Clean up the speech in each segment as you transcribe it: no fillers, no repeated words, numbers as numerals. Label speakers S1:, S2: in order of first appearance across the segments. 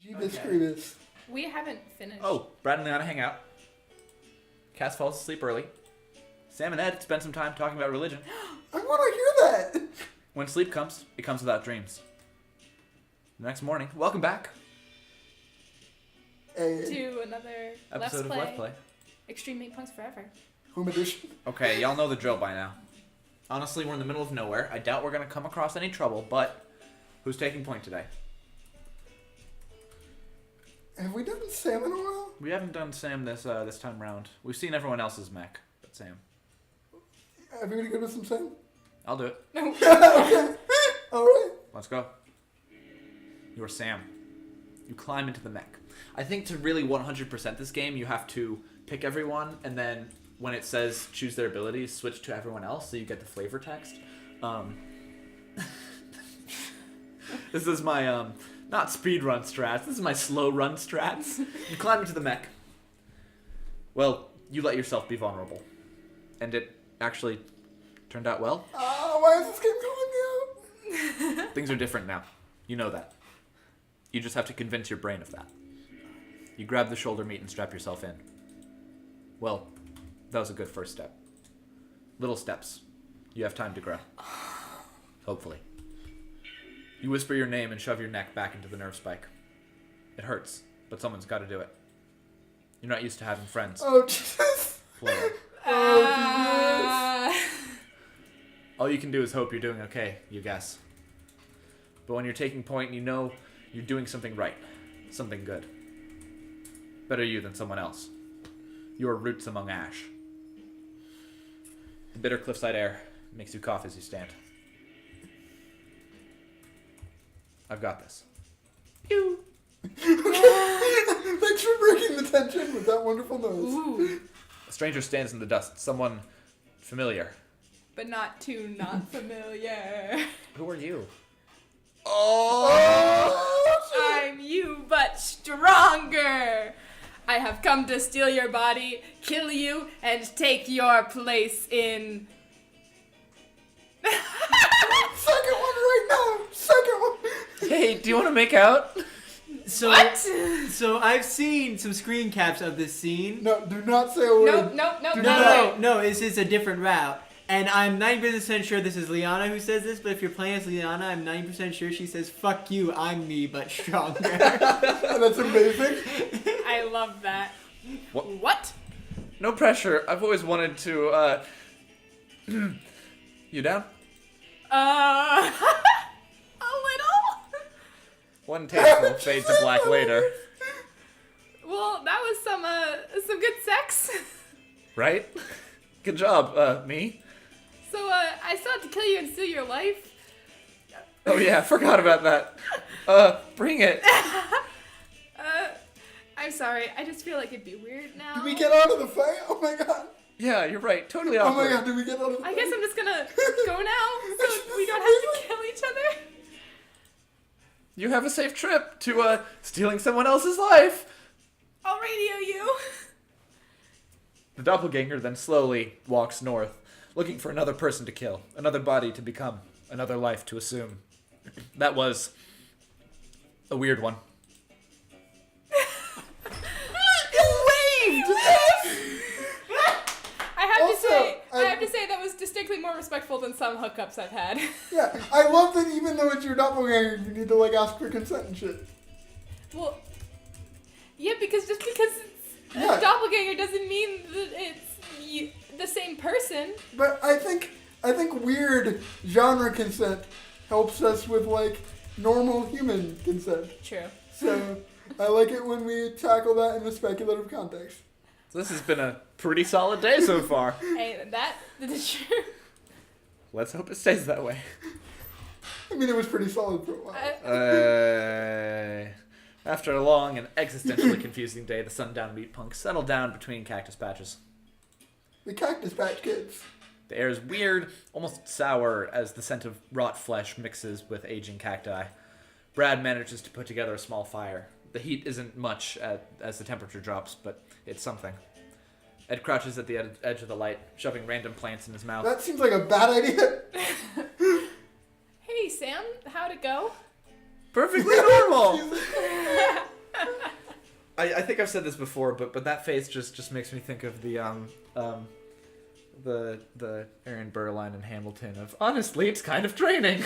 S1: Jeebus Creebus.
S2: We haven't finished.
S3: Oh, Brad and Liana hang out. Cass falls asleep early. Sam and Ed spend some time talking about religion.
S1: I want to hear that.
S3: When sleep comes, it comes without dreams. The next morning, welcome back.
S2: To another
S3: Episode of Let's Play.
S2: Extreme Meatpunks Forever.
S1: Home edition.
S3: Okay, y'all know the drill by now. Honestly, we're in the middle of nowhere. I doubt we're going to come across any trouble, but who's taking point today?
S1: Have we done Sam in a while?
S3: We haven't done Sam this time around. We've seen everyone else's mech, but Sam.
S1: Everybody good with some Sam?
S3: I'll do it.
S2: No.
S1: Okay. All right.
S3: Let's go. You're Sam. You climb into the mech. I think to really 100% this game, you have to pick everyone, and then when it says choose their abilities, switch to everyone else, so you get the flavor text. This is my, not speed run strats, this is my slow run strats. You climb into the mech. Well, you let yourself be vulnerable. And it actually turned out well.
S1: Why is this game calling me out?
S3: Things are different now. You know that. You just have to convince your brain of that. You grab the shoulder meat and strap yourself in. Well, that was a good first step. Little steps. You have time to grow. Hopefully. You whisper your name and shove your neck back into the nerve spike. It hurts, but someone's got to do it. You're not used to having friends.
S1: Oh, Jesus.
S3: Flora.
S1: Oh,
S3: All you can do is hope you're doing okay, you guess. But when you're taking point, you know you're doing something right. Something good. Better you than someone else. You are roots among ash. The bitter cliffside air makes you cough as you stand. I've got this.
S2: Ew.
S1: Thanks for breaking the tension with that wonderful nose.
S2: Ooh.
S3: A stranger stands in the dust. Someone familiar.
S2: But not too not familiar.
S3: Who are you?
S2: I'm you, but stronger. I have come to steal your body, kill you, and take your place in...
S1: Second one right now. Second one.
S3: Hey, do you want to make out?
S4: So,
S2: What?
S4: So I've seen some screen caps of this scene.
S1: No, do not say a word.
S2: Nope,
S4: No, this is a different route. And I'm 90% sure this is Liana who says this, but if you're playing as Liana, I'm 90% sure she says, fuck you, I'm me, but stronger.
S1: That's amazing.
S2: I love that.
S3: What? No pressure. I've always wanted to, You down?
S2: A little?
S3: One taste will fade to black later.
S2: Well, that was some good sex.
S3: Right? Good job, me.
S2: So, I still have to kill you and steal your life.
S3: Oh yeah, forgot about that. Bring it.
S2: I'm sorry. I just feel like it'd be weird now.
S1: Did we get out of the fight? Oh my god.
S3: Yeah, you're right. Totally
S1: Oh
S3: awkward.
S1: my god, did we get out of the fight?
S2: I guess I'm just gonna go now so we don't have to kill each other.
S3: You have a safe trip to, stealing someone else's life.
S2: I'll radio you.
S3: The doppelganger then slowly walks north, looking for another person to kill, another body to become, another life to assume. That was a weird one.
S2: I have to say that was distinctly more respectful than some hookups I've had.
S1: Yeah, I love that even though it's your doppelganger, you need to like ask for consent and shit.
S2: Well, yeah, because just because it's
S1: Yeah.
S2: a doppelganger doesn't mean that it's the same person.
S1: But I think weird genre consent helps us with like normal human consent.
S2: True.
S1: So I like it when we tackle that in a speculative context.
S3: So this has been a pretty solid day so far.
S2: Hey, that is true.
S3: Let's hope it stays that way.
S1: I mean, it was pretty solid for a while.
S3: After a long and existentially confusing day, the sundown Meatpunks settled down between cactus patches.
S1: The Cactus Patch Kids.
S3: The air is weird, almost sour, as the scent of rot flesh mixes with aging cacti. Brad manages to put together a small fire. The heat isn't much as the temperature drops, but it's something. Ed crouches at the edge of the light, shoving random plants in his mouth.
S1: That seems like a bad idea.
S2: Hey, Sam, how'd gotta go.
S3: Perfectly normal. I think I've said this before, but that face just makes me think of the Aaron Burr line in Hamilton of, honestly, it's kind of draining.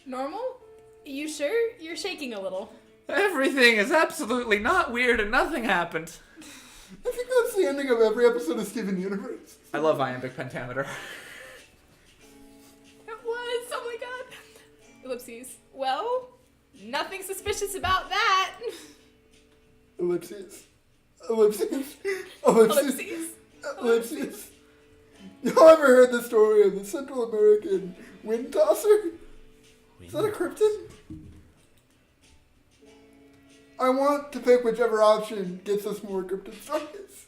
S2: Normal? You sure? You're shaking a little.
S3: Everything is absolutely not weird and nothing happened.
S1: I think that's the ending of every episode of Steven Universe.
S3: I love iambic pentameter.
S2: It was. Oh my god. Ellipses. Well, nothing suspicious about that.
S1: Ellipses. Ellipses. Ellipses.
S2: Ellipses.
S1: Ellipses. Y'all ever heard the story of the Central American wind tosser? Is that a cryptid? I want to pick whichever option gets us more cryptid stories.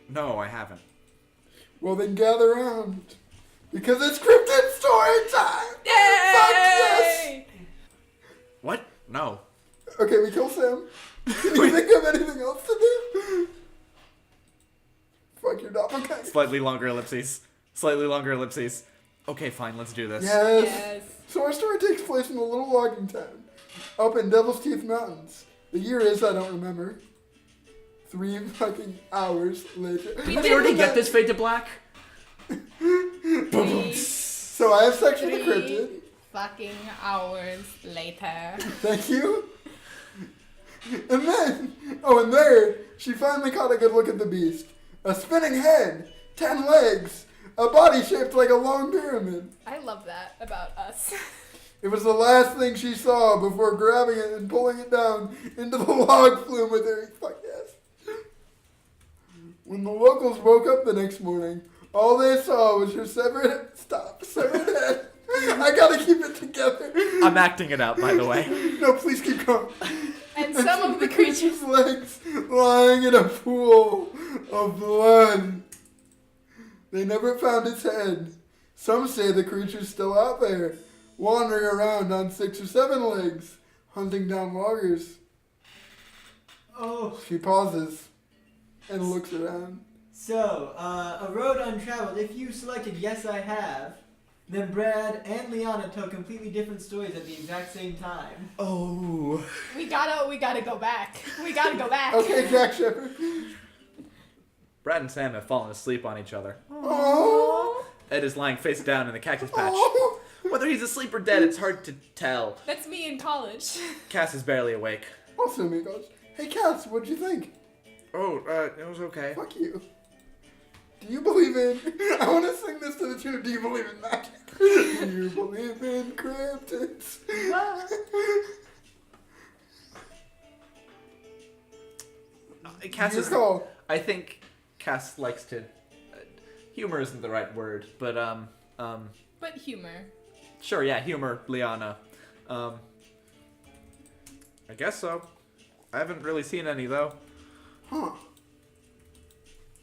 S3: No, I haven't.
S1: Well, then gather around. Because it's cryptid story time!
S2: Yay!
S1: Fuck yes!
S3: What? No.
S1: Okay, we kill Sam. Can you think of anything else to do? Fuck your doppelganger.
S3: Slightly longer ellipses. Slightly longer ellipses. Okay, fine, let's do this.
S1: Yes.
S2: Yes.
S1: So our story takes place in a little logging town up in Devil's Teeth Mountains. The year is, I don't remember. 3 fucking hours later.
S2: We
S3: Did you already get this fade to black?
S2: Three
S1: So I have sex with the cryptid.
S2: fucking hours later.
S1: Thank you. And then, and there, she finally caught a good look at the beast. A spinning head, 10 legs, a body shaped like a long pyramid.
S2: I love that about us.
S1: It was the last thing she saw before grabbing it and pulling it down into the log flume with her. Fuck yes. When the locals woke up the next morning, all they saw was her severed head. I gotta keep it together.
S3: I'm acting it out, by the way.
S1: No, please keep going.
S2: And some of the creatures.
S1: legs lying in a pool of blood. They never found its head. Some say the creature's still out there, wandering around on 6 or 7 legs, hunting down loggers.
S4: Oh.
S1: She pauses and looks around.
S4: So, a road untraveled. If you selected yes, I have, then Brad and Liana tell completely different stories at the exact same time.
S3: Oh.
S2: We gotta go back. We gotta go back.
S1: Okay, Jack Shepherd.
S3: Brad and Sam have fallen asleep on each other.
S1: Oh.
S3: Ed is lying face down in the cactus patch.
S1: Oh.
S3: Whether he's asleep or dead, it's hard to tell.
S2: That's me in college.
S3: Cass is barely awake.
S1: Also, me goes, hey, Cass, what'd you think?
S3: Oh, it was okay.
S1: Fuck you. Do you believe in... I want to sing this to the tune of Do you believe in magic? Do you believe in cryptids?
S3: Cass
S1: Your
S3: is...
S1: call.
S3: I think Cass likes to... humor isn't the right word, but,
S2: But humor.
S3: Sure, yeah, humor, Liana. I guess so. I haven't really seen any, though.
S1: Huh.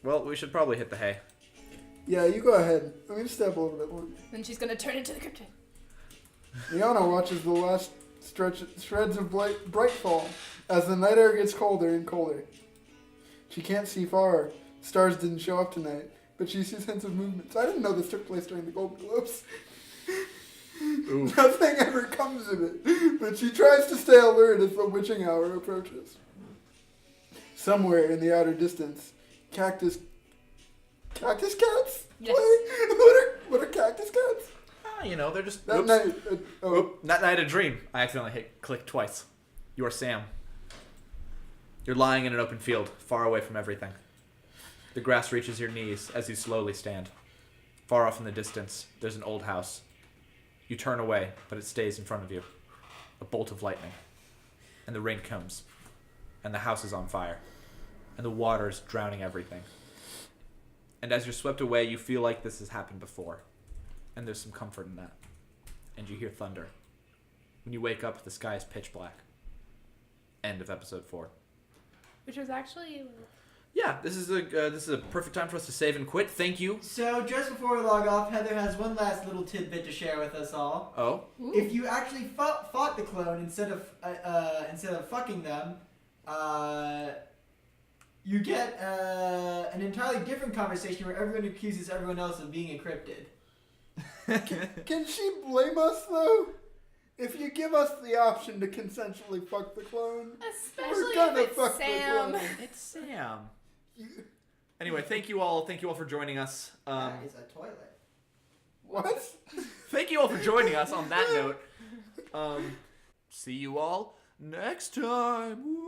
S3: Well, we should probably hit the hay.
S1: Yeah, you go ahead. I'm going to step a little bit longer.
S2: Then she's gonna turn into the cryptid.
S1: Liana watches the last shreds of bright fall as the night air gets colder and colder. She can't see far. Stars didn't show up tonight, but she sees hints of movements. I didn't know this took place during the Golden Globes. Nothing ever comes of it, but she tries to stay alert as the witching hour approaches. Somewhere in the outer distance, cactus cats
S2: Yes.
S1: play? What are cactus cats?
S3: You know, they're just...
S1: That
S3: oops.
S1: night,
S3: That night a dream. I accidentally hit click twice. You are Sam. You're lying in an open field, far away from everything. The grass reaches your knees as you slowly stand. Far off in the distance, there's an old house. You turn away, but it stays in front of you. A bolt of lightning. And the rain comes. And the house is on fire. And the water is drowning everything. And as you're swept away, you feel like this has happened before. And there's some comfort in that. And you hear thunder. When you wake up, the sky is pitch black. End of episode 4.
S2: Which was actually...
S3: Yeah, this is a perfect time for us to save and quit. Thank you.
S4: So, just before we log off, Heather has one last little tidbit to share with us all.
S3: Oh.
S2: Ooh.
S4: If you actually fought the clone instead of fucking them, you get an entirely different conversation where everyone accuses everyone else of being a cryptid.
S1: Can she blame us though? If you give us the option to consensually fuck the clone,
S2: Especially
S1: we're gonna
S2: if it's
S1: fuck
S2: Sam.
S1: the clone.
S3: It's Sam.
S1: You-
S3: Anyway, thank you all. Thank you all for joining us.
S4: That is a toilet.
S1: What?
S3: Thank you all for joining us on that note. See you all next time. Woo.